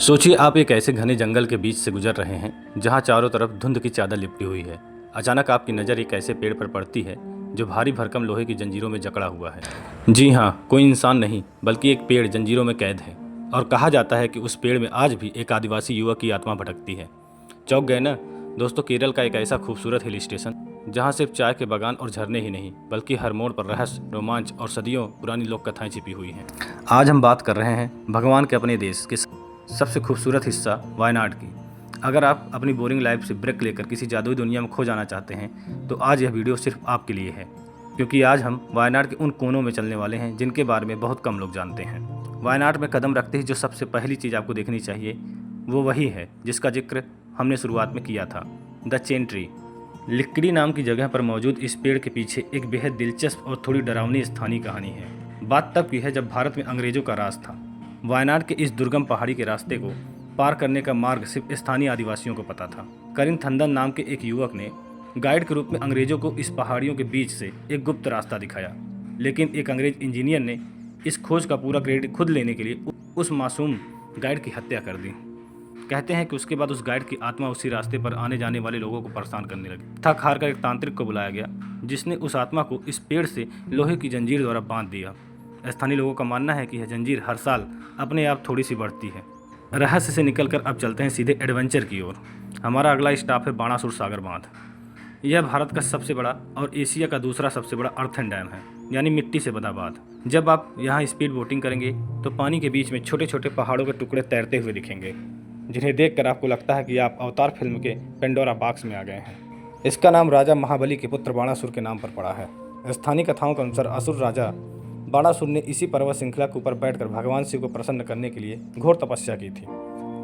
सोचिए आप एक ऐसे घने जंगल के बीच से गुजर रहे हैं जहां चारों तरफ धुंध की चादर लिपटी हुई है। अचानक आपकी नज़र एक ऐसे पेड़ पर पड़ती है जो भारी भरकम लोहे की जंजीरों में जकड़ा हुआ है। जी हाँ, कोई इंसान नहीं बल्कि एक पेड़ जंजीरों में कैद है। और कहा जाता है कि उस पेड़ में आज भी एक आदिवासी युवक की आत्मा भटकती है। चौंक गए ना दोस्तों? केरल का एक ऐसा खूबसूरत हिल स्टेशन जहाँ सिर्फ चाय के बागान और झरने ही नहीं बल्कि हर मोड़ पर रहस्य, रोमांच और सदियों पुरानी लोक कथाएं छिपी हुई हैं। आज हम बात कर रहे हैं भगवान के अपने देश के सबसे खूबसूरत हिस्सा वायनाड की। अगर आप अपनी बोरिंग लाइफ से ब्रेक लेकर किसी जादुई दुनिया में खो जाना चाहते हैं तो आज यह वीडियो सिर्फ आपके लिए है, क्योंकि आज हम वायनाड के उन कोनों में चलने वाले हैं जिनके बारे में बहुत कम लोग जानते हैं। वायनाड में कदम रखते ही जो सबसे पहली चीज़ आपको देखनी चाहिए वो वही है जिसका जिक्र हमने शुरुआत में किया था, द चेन ट्री। लिक्कड़ी नाम की जगह पर मौजूद इस पेड़ के पीछे एक बेहद दिलचस्प और थोड़ी डरावनी स्थानीय कहानी है। बात तब की है जब भारत में अंग्रेजों का राज था। वायनाड के इस दुर्गम पहाड़ी के रास्ते को पार करने का मार्ग सिर्फ स्थानीय आदिवासियों को पता था। करिन थंदन नाम के एक युवक ने गाइड के रूप में अंग्रेजों को इस पहाड़ियों के बीच से एक गुप्त रास्ता दिखाया, लेकिन एक अंग्रेज इंजीनियर ने इस खोज का पूरा क्रेडिट खुद लेने के लिए उस मासूम गाइड की हत्या कर दी। कहते हैं कि उसके बाद उस गाइड की आत्मा उसी रास्ते पर आने जाने वाले लोगों को परेशान करने लगी। थक हार कर एक तांत्रिक को बुलाया गया जिसने उस आत्मा को इस पेड़ से लोहे की जंजीर द्वारा बांध दिया। स्थानीय लोगों का मानना है कि यह जंजीर हर साल अपने आप थोड़ी सी बढ़ती है। रहस्य से निकलकर अब चलते हैं सीधे एडवेंचर की ओर। हमारा अगला स्टॉप है बाणासुर सागर बांध। यह भारत का सबसे बड़ा और एशिया का दूसरा सबसे बड़ा अर्थन डैम है, यानी मिट्टी से बना बांध। जब आप यहाँ स्पीड बोटिंग करेंगे तो पानी के बीच में छोटे छोटे पहाड़ों के टुकड़े तैरते हुए दिखेंगे, जिन्हें देखकर आपको लगता है कि आप अवतार फिल्म के पेंडोरा बॉक्स में आ गए हैं। इसका नाम राजा महाबली के पुत्र बाणासुर के नाम पर पड़ा है। स्थानीय कथाओं के अनुसार असुर राजा बाणासुर ने इसी पर्वत श्रृंखला के ऊपर बैठकर भगवान शिव को प्रसन्न करने के लिए घोर तपस्या की थी।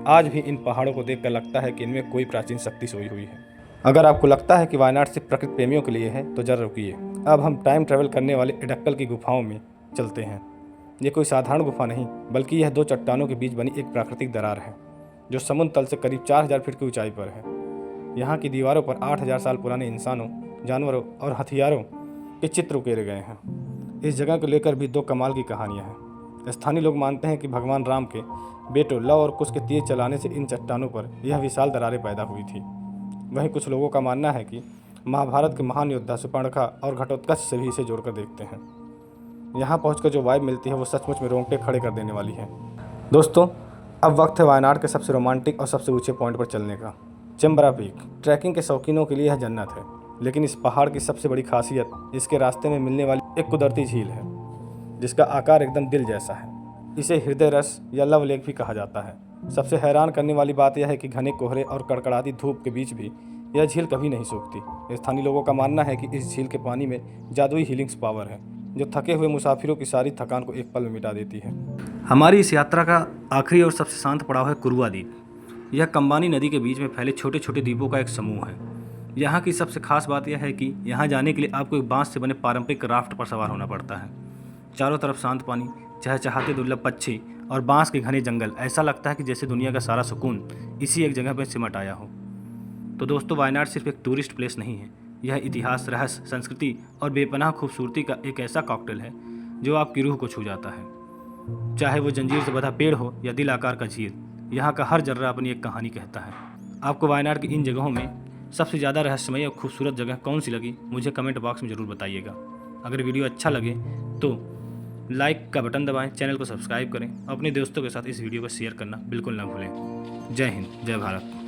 आज भी इन पहाड़ों को देखकर लगता है कि इनमें कोई प्राचीन शक्ति सोई हुई है। अगर आपको लगता है कि वायनाड सिर्फ प्रकृति प्रेमियों के लिए है तो जरा रुकिए। अब हम टाइम ट्रैवल करने वाले इडक्कल की गुफाओं में चलते हैं। ये कोई साधारण गुफा नहीं बल्कि यह दो चट्टानों के बीच बनी एक प्राकृतिक दरार है जो समुद्र तल से करीब 4000 फीट की ऊंचाई पर है। यहाँ की दीवारों पर 8000 साल पुराने इंसानों, जानवरों और हथियारों के चित्र उकेरे गए हैं। इस जगह को लेकर भी दो कमाल की कहानियां हैं। स्थानीय लोग मानते हैं कि भगवान राम के बेटों लव और कुश के तीर चलाने से इन चट्टानों पर यह विशाल दरारें पैदा हुई थी। वहीं कुछ लोगों का मानना है कि महाभारत के महान योद्धा सुपर्णखा और घटोत्कच से भी इसे जोड़कर देखते हैं। यहाँ पहुँचकर जो वाइब मिलती है वो सचमुच में रोंगटे खड़े कर देने वाली है। दोस्तों, अब वक्त है वायनाड के सबसे रोमांटिक और सबसे ऊंचे पॉइंट पर चलने का, चेम्बरा पीक। ट्रैकिंग के शौकीनों के लिए यह जन्नत है, लेकिन इस पहाड़ की सबसे बड़ी खासियत इसके रास्ते में मिलने वाली एक कुदरती झील है जिसका आकार एकदम दिल जैसा है। इसे हृदय रस या लव लेक भी कहा जाता है। सबसे हैरान करने वाली बात यह है कि घने कोहरे और कड़कड़ाती धूप के बीच भी यह झील कभी नहीं सूखती। स्थानीय लोगों का मानना है कि इस झील के पानी में जादुई हीलिंग्स पावर है जो थके हुए मुसाफिरों की सारी थकान को एक पल में मिटा देती है। हमारी इस यात्रा का आखिरी और सबसे शांत पड़ाव है कुरुआ द्वीप। यह कंबानी नदी के बीच में फैले छोटे छोटे द्वीपों का एक समूह है। यहाँ की सबसे खास बात यह है कि यहाँ जाने के लिए आपको एक बांस से बने पारंपरिक राफ्ट पर सवार होना पड़ता है। चारों तरफ शांत पानी, चहचहाते दुर्लभ पक्षी और बांस के घने जंगल। ऐसा लगता है कि जैसे दुनिया का सारा सुकून इसी एक जगह पर सिमट आया हो। तो दोस्तों, वायनाड सिर्फ एक टूरिस्ट प्लेस नहीं है, यह इतिहास, रहस्य, संस्कृति और बेपनाह खूबसूरती का एक ऐसा कॉकटेल है जो आपकी रूह को छू जाता है। चाहे वो जंजीर से बंधा पेड़ हो या दिल आकार का झील, यहाँ का हर जर्रा अपनी एक कहानी कहता है। आपको वायनाड की इन जगहों में सबसे ज़्यादा रहस्यमय और खूबसूरत जगह कौन सी लगी, मुझे कमेंट बॉक्स में ज़रूर बताइएगा। अगर वीडियो अच्छा लगे तो लाइक का बटन दबाएं, चैनल को सब्सक्राइब करें, अपने दोस्तों के साथ इस वीडियो को शेयर करना बिल्कुल ना भूलें। जय हिंद, जय भारत।